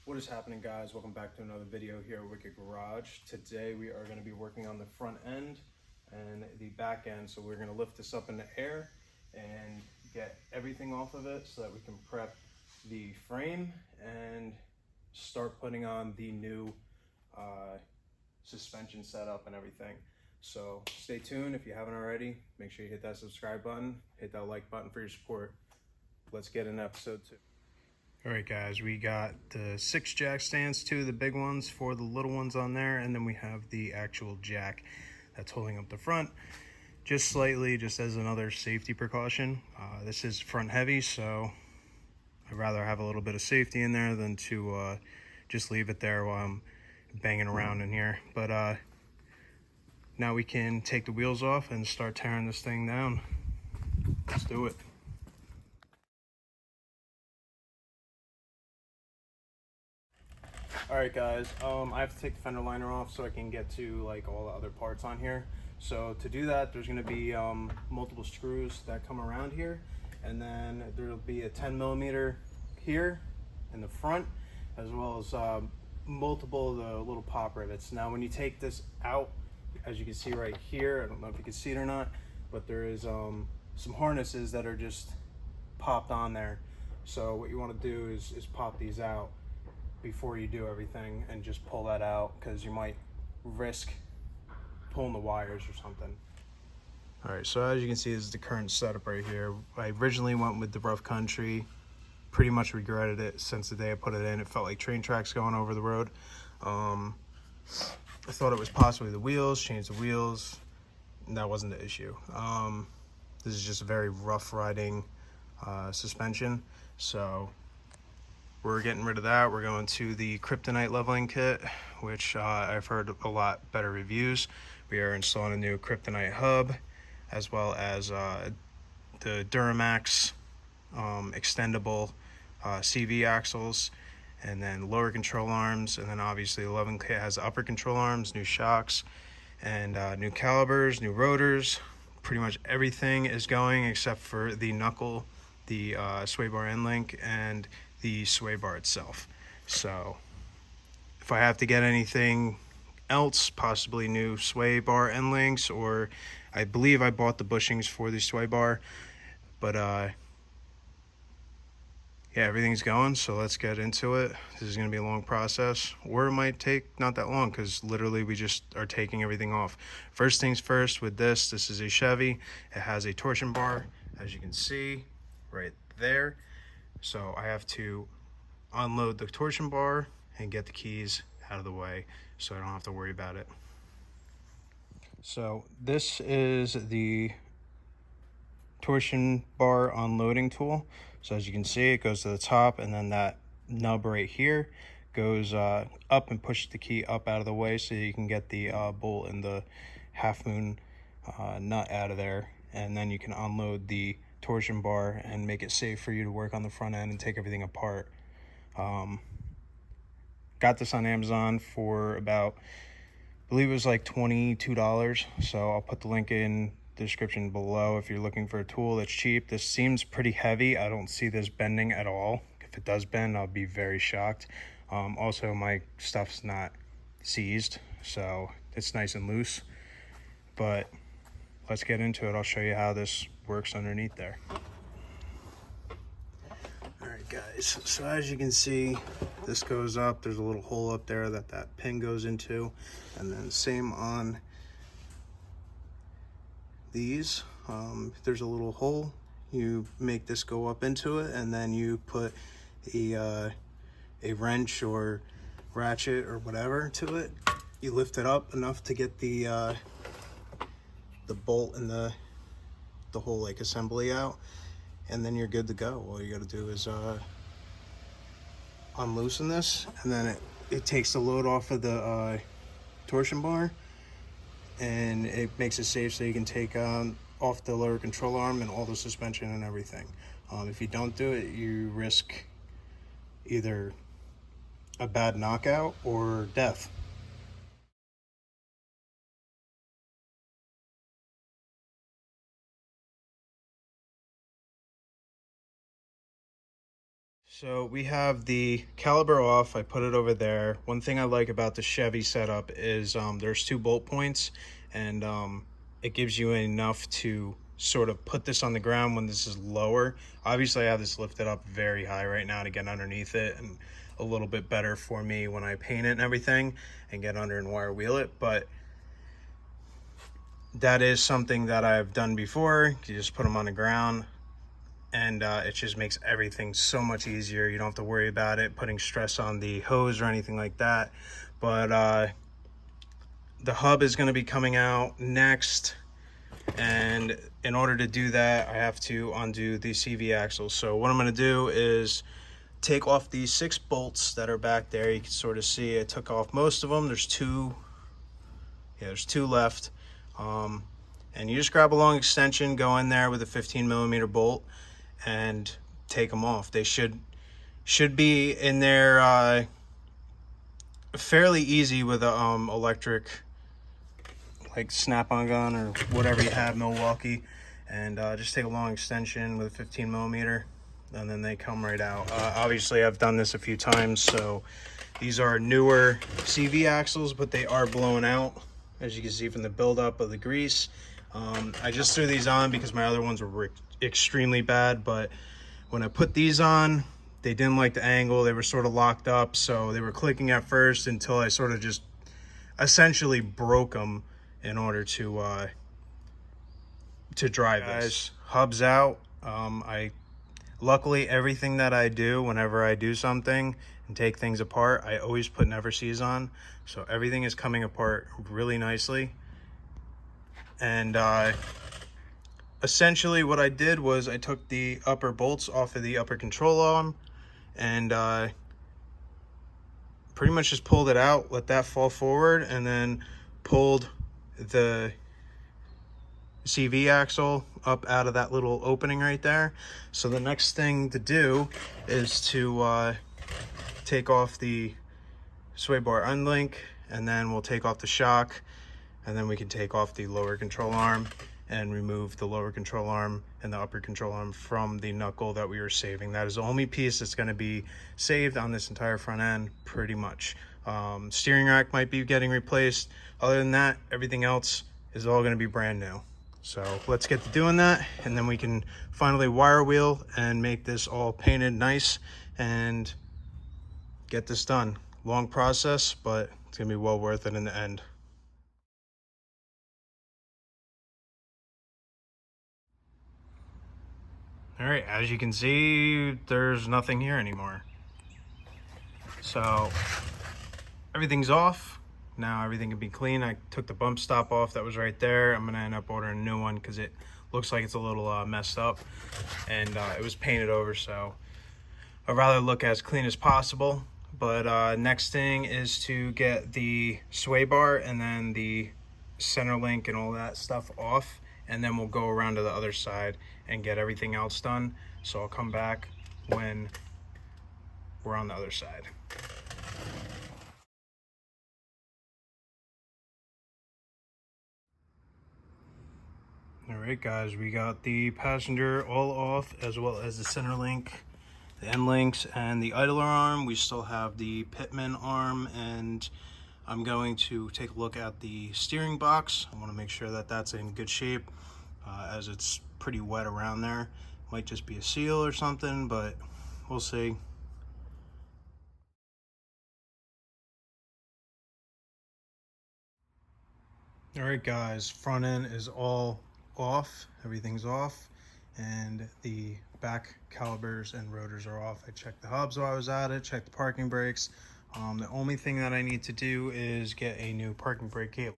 What is happening, guys? Welcome back to another video here at Wicked Garage. Today we are going to be working on the front end and the back end. So we're going to lift this up in the air and get everything off of it so that we can prep the frame and start putting on the new suspension setup and everything. So stay tuned. If you haven't already, make sure you hit that subscribe button, hit that like button for your support. Let's get into episode 2. All right, guys, we got the 6 jack stands, 2 of the big ones, 4 of the little ones on there, and then we have the actual jack that's holding up the front just slightly, just as another safety precaution. This is front heavy, so I'd rather have a little bit of safety in there than to just leave it there while I'm banging around in here. But now we can take the wheels off and start tearing this thing down. Let's do it. All right, guys, I have to take the fender liner off so I can get to like all the other parts on here. So to do that, there's going to be multiple screws that come around here, and then there'll be a 10mm here in the front, as well as multiple of the little pop rivets. Now when you take this out, as you can see right here, I don't know if you can see it or not, but there is some harnesses that are just popped on there. So what you want to do is pop these out before you do everything and just pull that out, because you might risk pulling the wires or something. All right, so as you can see, this is the current setup right here. I originally went with the rough country, pretty much regretted it since the day I put it in. It felt like train tracks going over the road. I thought it was possibly the wheels, change the wheels, and that wasn't the issue. This is just a very rough riding suspension, so we're getting rid of that. We're going to the Kryptonite leveling kit, which I've heard a lot better reviews. We are installing a new Kryptonite hub, as well as the Duramax extendable CV axles, and then lower control arms, and then obviously the leveling kit has upper control arms, new shocks, and new calipers, new rotors. Pretty much everything is going except for the knuckle, the sway bar end link, and the sway bar itself. So if I have to get anything else, possibly new sway bar end links, or I believe I bought the bushings for the sway bar, but yeah, everything's going, so let's get into it. This is going to be a long process, or it might take not that long, because literally we just are taking everything off. First things first, with this is a Chevy. It has a torsion bar, as you can see right there. So I have to unload the torsion bar and get the keys out of the way so I don't have to worry about it. So this is the torsion bar unloading tool. So as you can see, it goes to the top, and then that nub right here goes up and pushes the key up out of the way so you can get the bolt and the half moon nut out of there, and then you can unload the torsion bar and make it safe for you to work on the front end and take everything apart. Got this on Amazon for about, I believe it was like $22, so I'll put the link in the description below if you're looking for a tool that's cheap. This seems pretty heavy. I don't see this bending at all. If it does bend, I'll be very shocked. Also, my stuff's not seized, so it's nice and loose. But let's get into it. I'll show you how this works underneath there. All right, guys, so as you can see, this goes up. There's a little hole up there that pin goes into, and then same on these. There's a little hole. You make this go up into it, and then you put a wrench or ratchet or whatever to it. You lift it up enough to get the bolt and the whole like assembly out, and then you're good to go. All you got to do is unloosen this, and then it takes the load off of the torsion bar, and it makes it safe so you can take off the lower control arm and all the suspension and everything. If you don't do it, you risk either a bad knockout or death. So we have the caliber off. I put it over there. One thing I like about the Chevy setup is there's 2 bolt points, and it gives you enough to sort of put this on the ground when this is lower. Obviously I have this lifted up very high right now to get underneath it, and a little bit better for me when I paint it and everything and get under and wire wheel it. But that is something that I've done before. You just put them on the ground, and it just makes everything so much easier. You don't have to worry about it putting stress on the hose or anything like that. But the hub is going to be coming out next, and in order to do that I have to undo the CV axle. So what I'm going to do is take off these 6 bolts that are back there. You can sort of see I took off most of them. There's 2 left. And you just grab a long extension, go in there with a 15mm bolt and take them off. They should be in there fairly easy with a electric, like snap-on gun or whatever you have, Milwaukee, and just take a long extension with a 15mm, and then they come right out. Obviously I've done this a few times, so these are newer CV axles, but they are blowing out, as you can see from the buildup of the grease. I just threw these on because my other ones were extremely bad, but when I put these on, they didn't like the angle. They were sort of locked up, so they were clicking at first until I sort of just essentially broke them in order to drive this. Hubs out. Luckily everything that I do, whenever I do something and take things apart, I always put never sees on, so everything is coming apart really nicely. And essentially what I did was I took the upper bolts off of the upper control arm and pretty much just pulled it out, let that fall forward, and then pulled the CV axle up out of that little opening right there. So the next thing to do is to take off the sway bar unlink, and then we'll take off the shock, and then we can take off the lower control arm and remove the lower control arm and the upper control arm from the knuckle that we were saving. That is the only piece that's going to be saved on this entire front end, pretty much. Steering rack might be getting replaced. Other than that, everything else is all going to be brand new. So let's get to doing that, and then we can finally wire wheel and make this all painted nice and get this done. Long process, but it's going to be well worth it in the end. All right, as you can see, there's nothing here anymore. So everything's off. Now everything can be clean. I took the bump stop off that was right there. I'm gonna end up ordering a new one because it looks like it's a little messed up, and it was painted over, so I'd rather look as clean as possible. But next thing is to get the sway bar and then the center link and all that stuff off, and then we'll go around to the other side and get everything else done. So I'll come back when we're on the other side. All right guys, we got the passenger all off, as well as the center link, the end links, and the idler arm. We still have the pitman arm, and I'm going to take a look at the steering box. I want to make sure that that's in good shape, as it's pretty wet around there. Might just be a seal or something, but we'll see. All right guys, front end is all off. Everything's off, and the back calipers and rotors are off. I checked the hubs while I was at it, checked the parking brakes. The only thing that I need to do is get a new parking brake cable.